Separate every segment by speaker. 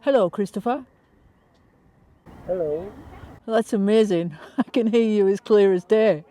Speaker 1: Hello, Christopher.
Speaker 2: Hello.
Speaker 1: That's amazing. I can hear you as clear as day.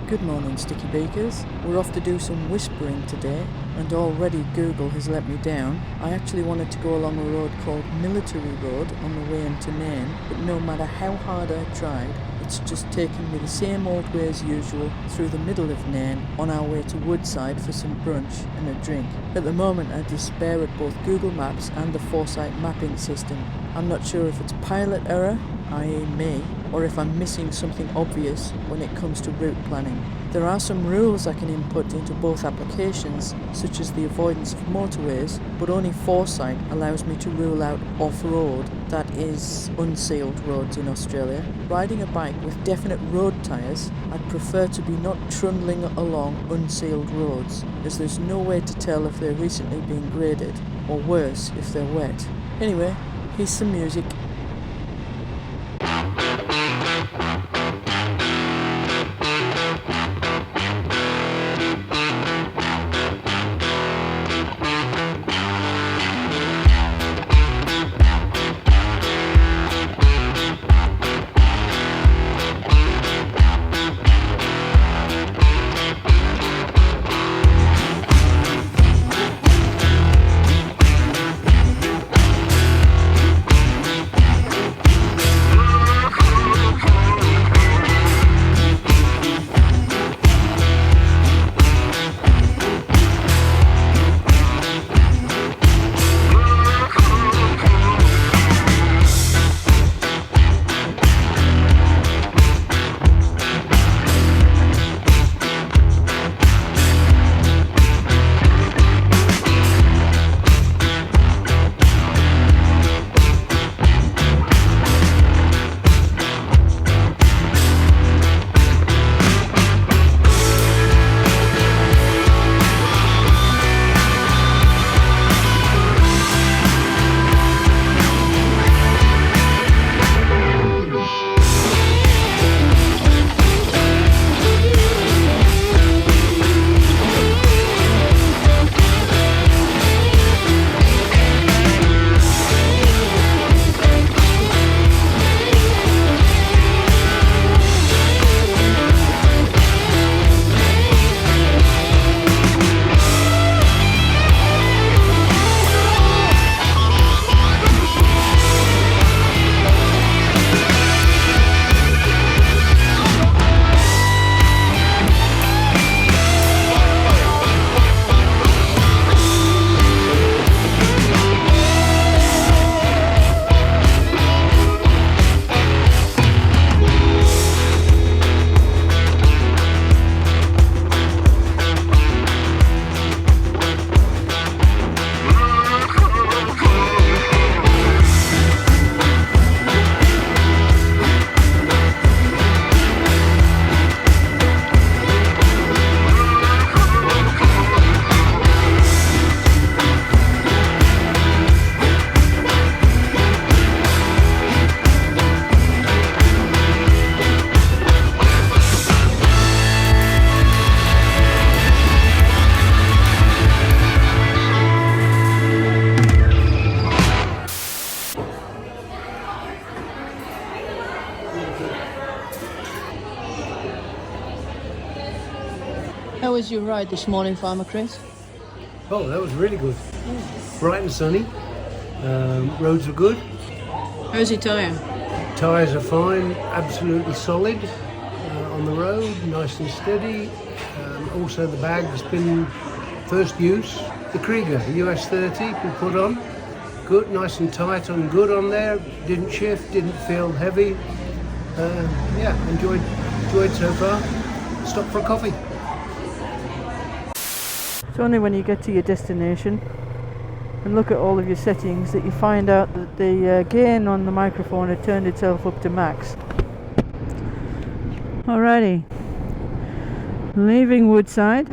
Speaker 1: Good morning, Sticky Beakers. We're off to do some whispering today, and already Google has let me down. I actually wanted to go along a road called Military Road on the way into Nain, but no matter how hard I tried, it's just taken me the same old way as usual through the middle of Nain on our way to Woodside for some brunch and a drink. At the moment I despair at both Google Maps and the Foresight mapping system. I'm not sure if it's pilot error, i.e. me, or if I'm missing something obvious when it comes to route planning. There are some rules I can input into both applications, such as the avoidance of motorways, but only Foresight allows me to rule out off-road, that is, unsealed roads in Australia. Riding a bike with definite road tyres, I'd prefer to be not trundling along unsealed roads, as there's no way to tell if they're recently being graded, or worse, if they're wet. Anyway, here's some music. was your ride this morning, Farmer Chris?
Speaker 2: Oh, that was really good. Bright and sunny. Roads were good.
Speaker 1: How's your tyre?
Speaker 2: Tyres are fine, absolutely solid on the road, nice and steady. Also the bag's been first use. The Krieger, the US30 we put on. Good, nice and tight and good on there. Didn't shift, didn't feel heavy. Yeah, enjoyed so far. Stop for a coffee.
Speaker 1: It's only when you get to your destination and look at all of your settings that you find out that the gain on the microphone had turned itself up to max. Alrighty, leaving Woodside,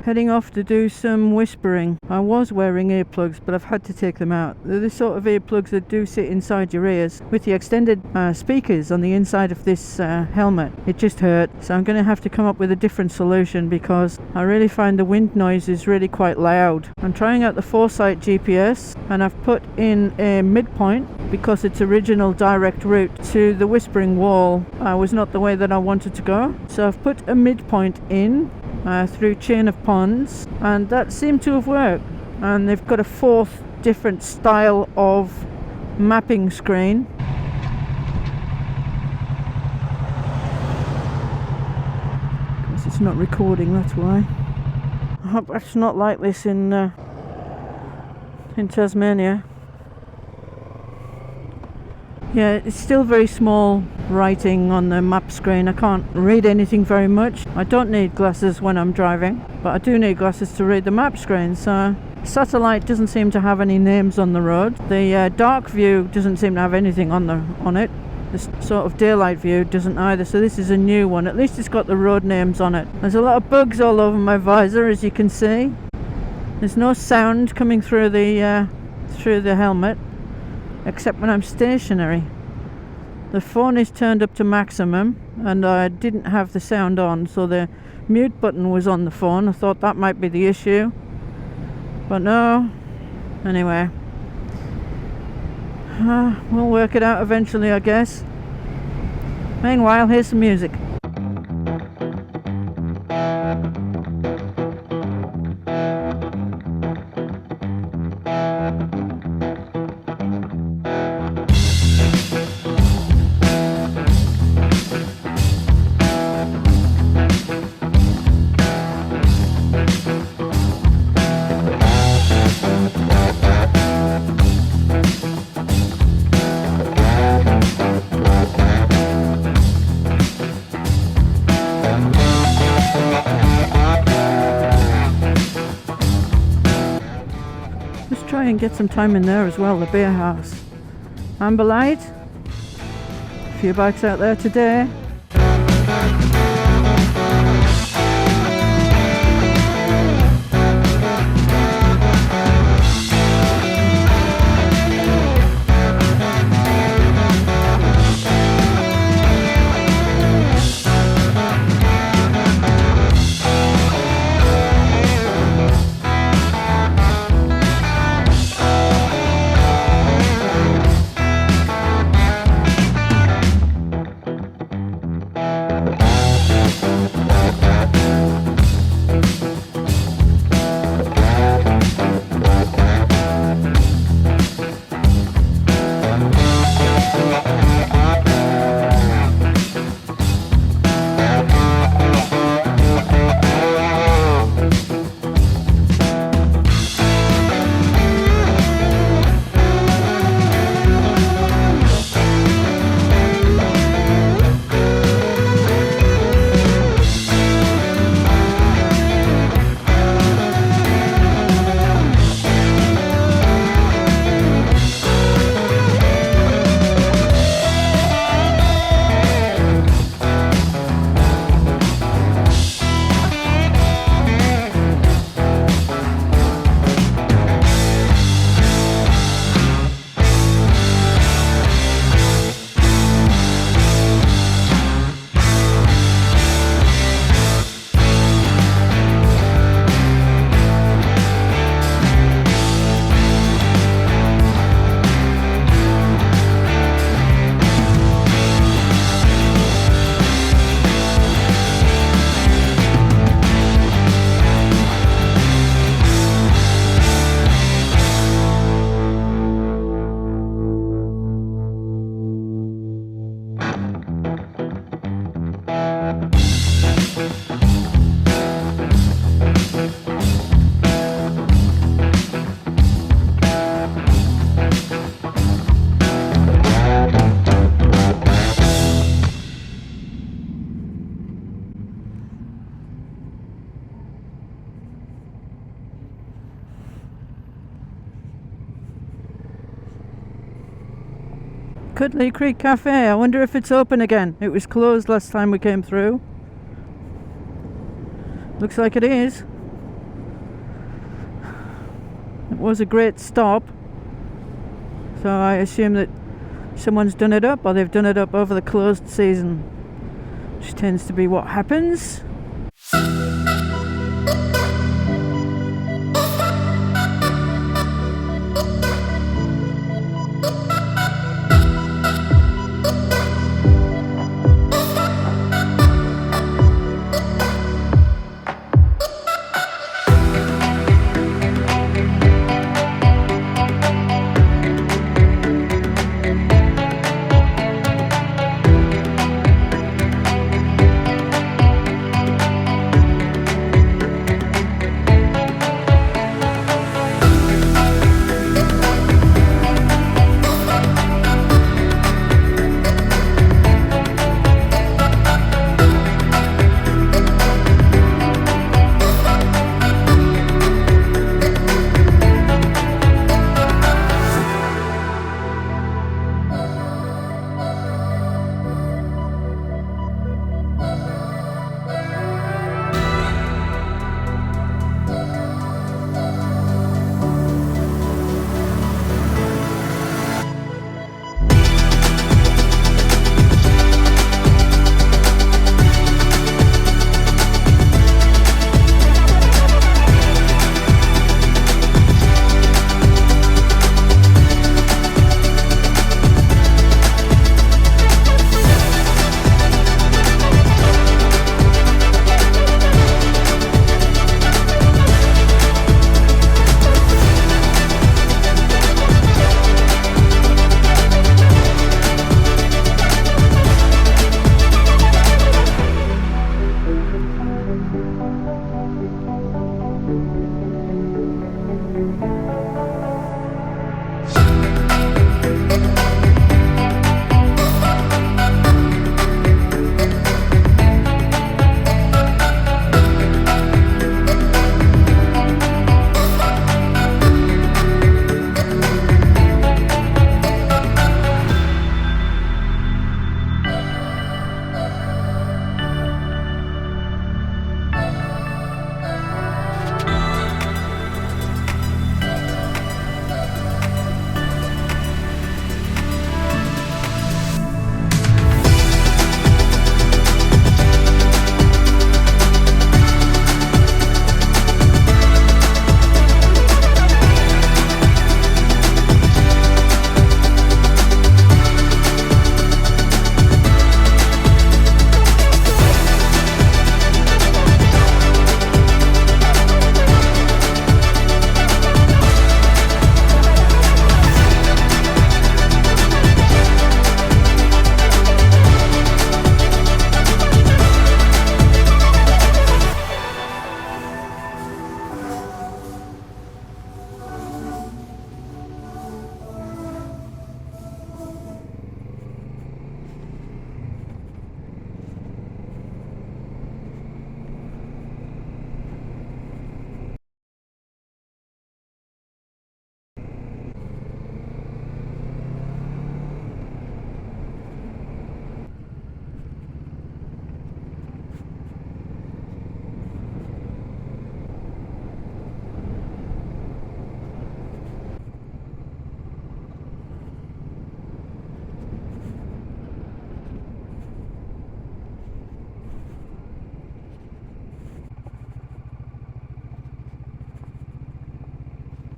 Speaker 1: heading off to do some whispering. I was wearing earplugs, but I've had to take them out. They're the sort of earplugs that do sit inside your ears with the extended speakers on the inside of this helmet. It just hurt, so I'm going to have to come up with a different solution because I really find the wind noise is really quite loud. I'm trying out the Foresight GPS and I've put in a midpoint because its original direct route to the Whispering Wall was not the way that I wanted to go. So I've put a midpoint in through Chain of Ponds, and that seemed to have worked. And they've got a fourth different style of mapping screen. Guess it's not recording, that's why. I hope it's not like this in Tasmania. Yeah, it's still very small writing on the map screen. I can't read anything very much. I don't need glasses when I'm driving, but I do need glasses to read the map screen. So satellite doesn't seem to have any names on the road. The dark view doesn't seem to have anything on it. The sort of daylight view doesn't either. So this is a new one. At least it's got the road names on it. There's a lot of bugs all over my visor, as you can see. There's no sound coming through the helmet, except when I'm stationary. The phone is turned up to maximum and I didn't have the sound on, so the mute button was on the phone. I thought that might be the issue, but no. Anyway, we'll work it out eventually, I guess. Meanwhile, here's some music. And get some time in there as well, the beer house. Amber Light, a few bikes out there today. Cutley Creek Cafe. I wonder if it's open again. It was closed last time we came through. Looks like it is. It was a great stop. So I assume that someone's done it up, or they've done it up over the closed season, which tends to be what happens.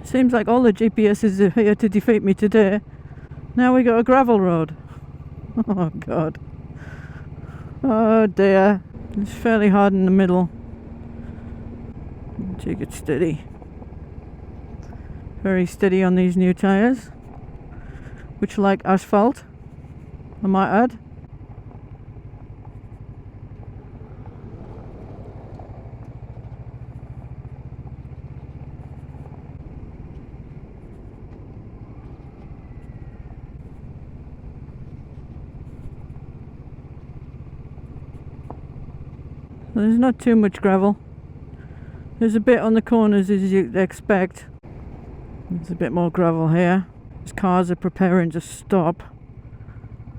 Speaker 1: Seems like all the GPSs are here to defeat me today. Now we got a gravel road. Oh god. Oh dear. It's fairly hard in the middle. Take it steady. Very steady on these new tyres, which are like asphalt, I might add. There's not too much gravel. There's a bit on the corners as you'd expect. There's a bit more gravel here. As cars are preparing to stop.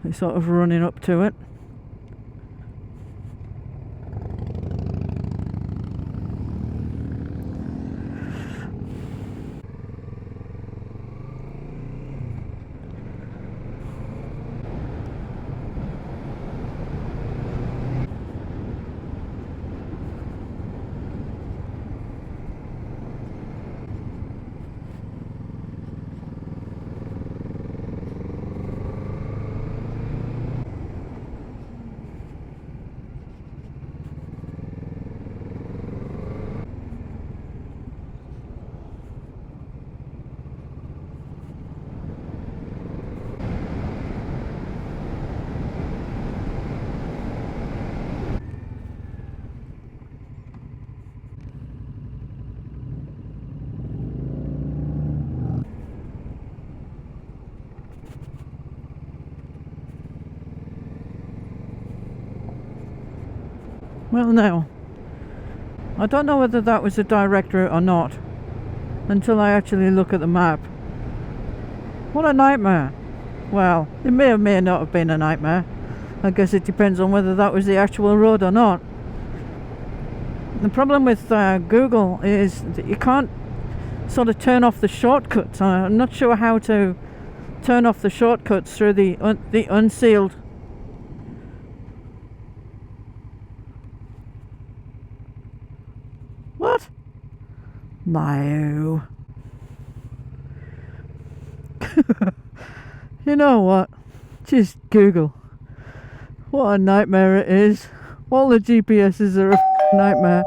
Speaker 1: They're sort of running up to it. Well, now, I don't know whether that was a direct route or not until I actually look at the map. What a nightmare. Well, it may or may not have been a nightmare. I guess it depends on whether that was the actual road or not. The problem with Google is that you can't sort of turn off the shortcuts. I'm not sure how to turn off the shortcuts through the unsealed. What? No. You know what? Just Google. What a nightmare it is. All the GPSs are a nightmare.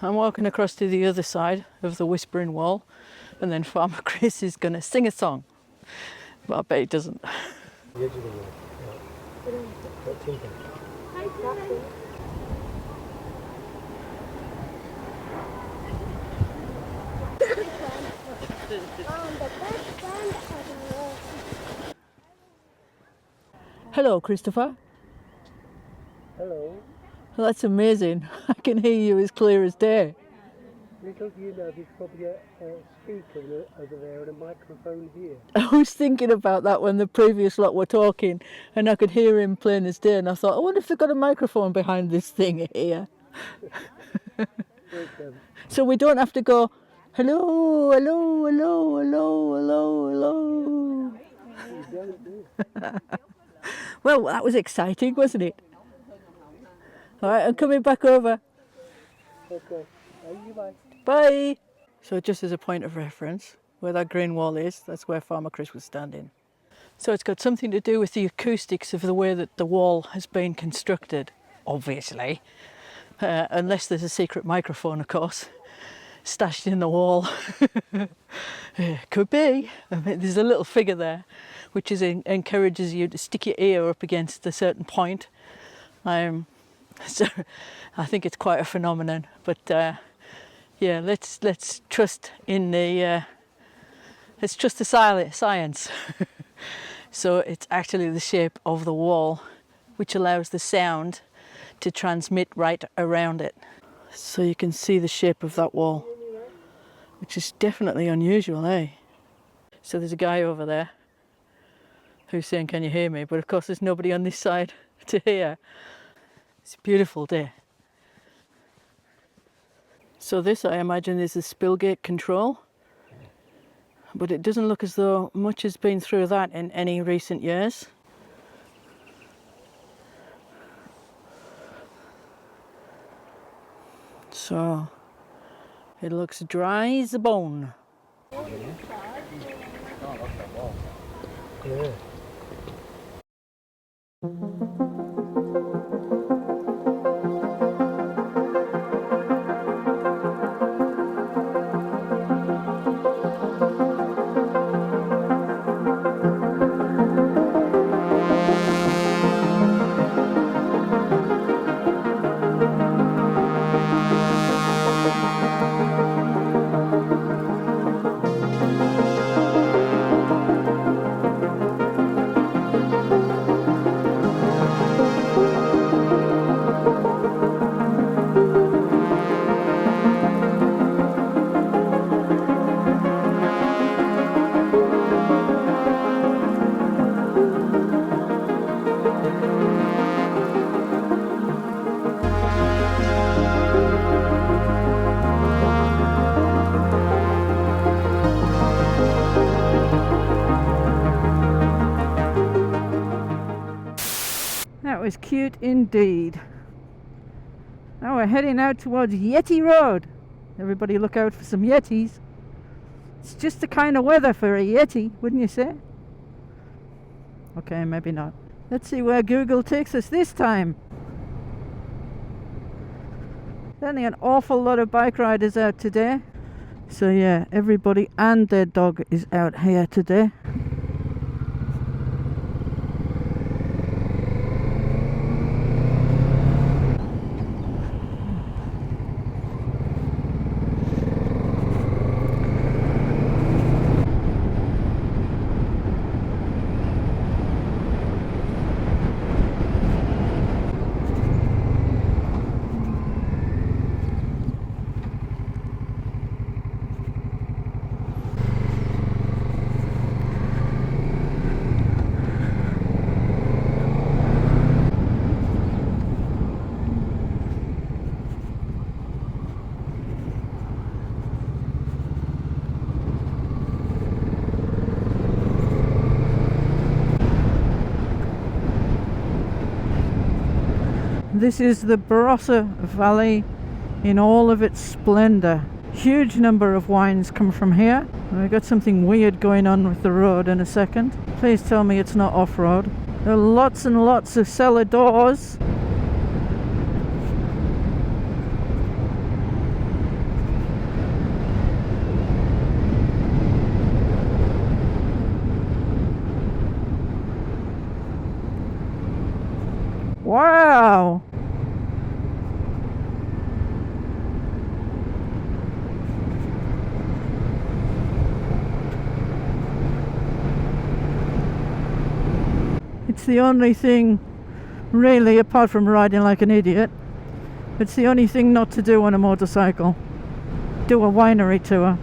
Speaker 1: I'm walking across to the other side of the Whispering Wall, and then Farmer Chris is going to sing a song. But I bet he doesn't.
Speaker 2: The edge of the wall. Yeah. Got timber.
Speaker 1: Hello, Christopher.
Speaker 2: Hello.
Speaker 1: Well, that's amazing. I can hear you as clear as day.
Speaker 2: Little do you know, there's probably a speaker over there and a microphone here.
Speaker 1: I was thinking about that when the previous lot were talking, and I could hear him plain as day, and I thought, I wonder if they've got a microphone behind this thing here. So we don't have to go, hello, hello, hello, hello, hello, hello.
Speaker 2: You don't do.
Speaker 1: Well, that was exciting, wasn't it? All right, I'm coming back over.
Speaker 2: Okay. Bye.
Speaker 1: Bye. So just as a point of reference, where that green wall is, that's where Farmer Chris was standing. So it's got something to do with the acoustics of the way that the wall has been constructed, obviously. Unless there's a secret microphone, of course, stashed in the wall. Could be. I mean, there's a little figure there, which encourages you to stick your ear up against a certain point. So I think it's quite a phenomenon. But yeah, let's trust in the science. So it's actually the shape of the wall, which allows the sound to transmit right around it. So you can see the shape of that wall, which is definitely unusual, eh? So there's a guy over there who's saying, can you hear me? But of course there's nobody on this side to hear. It's a beautiful day. So this, I imagine, is the spillgate control. But it doesn't look as though much has been through that in any recent years. So it looks dry as a bone.
Speaker 2: Yeah.
Speaker 3: was cute indeed. Now we're heading out towards Yeti Road. Everybody look out for some Yetis. It's just the kind of weather for a Yeti, wouldn't you say? Okay, maybe not. Let's see where Google takes us this time. Certainly an awful lot of bike riders out today. So yeah, everybody and their dog is out here today. This is the Barossa Valley in all of its splendour. Huge number of wines come from here. We've got something weird going on with the road in a second. Please tell me it's not off-road. There are lots and lots of cellar doors. Wow! It's the only thing, really, apart from riding like an idiot, it's the only thing not to do on a motorcycle. Do a winery tour.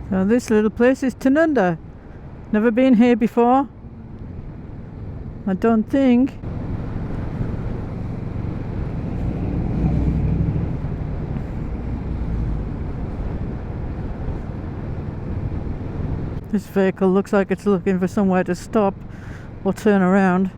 Speaker 3: So this little place is Tanunda. Never been here before. I don't think. This vehicle looks like it's looking for somewhere to stop or turn around.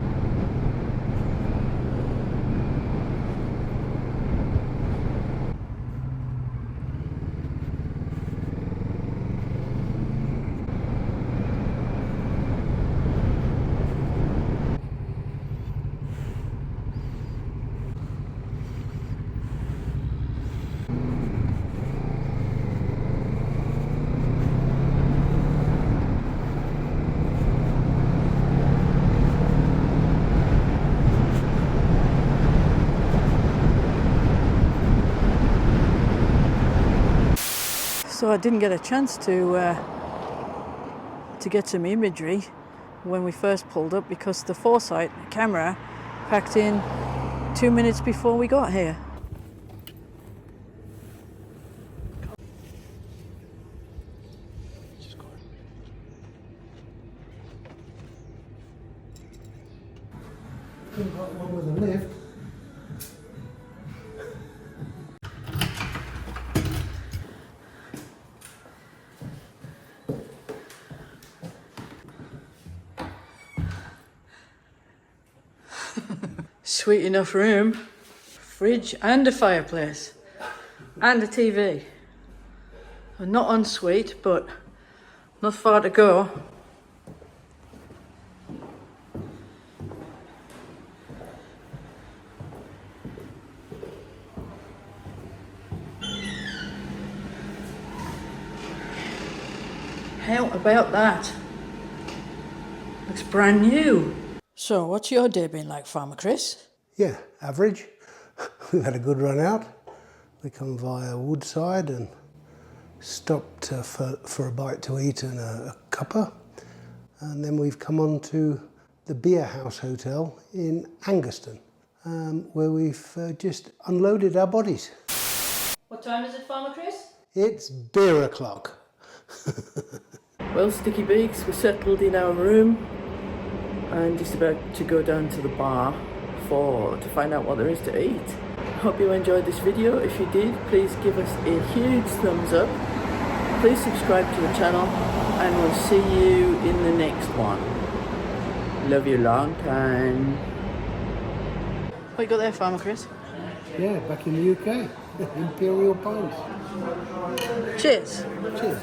Speaker 3: So I didn't get a chance to get some imagery when we first pulled up because the foresight camera packed in 2 minutes before we got here.
Speaker 2: We've got one with a lift.
Speaker 1: Sweet enough room. Fridge and a fireplace. And a TV. Not ensuite, but not far to go. How about that? Looks brand new. So, what's your day been like, Farmer Chris?
Speaker 2: Yeah, average. We've had a good run out. We come via Woodside and stopped for a bite to eat and a cuppa. And then we've come on to the Beer House Hotel in Anguston, where we've just unloaded our bodies.
Speaker 1: What time is it, Farmer Chris?
Speaker 2: It's beer o'clock.
Speaker 1: Well, Sticky Beaks, we're settled in our room and just about to go down to the bar to find out what there is to eat. Hope you enjoyed this video. If you did, please give us a huge thumbs up. Please subscribe to the channel and we'll see you in the next one. Love you long time. What you got there, Farmer Chris?
Speaker 2: Yeah, back in the UK. Imperial Pints.
Speaker 1: Cheers.
Speaker 2: Cheers.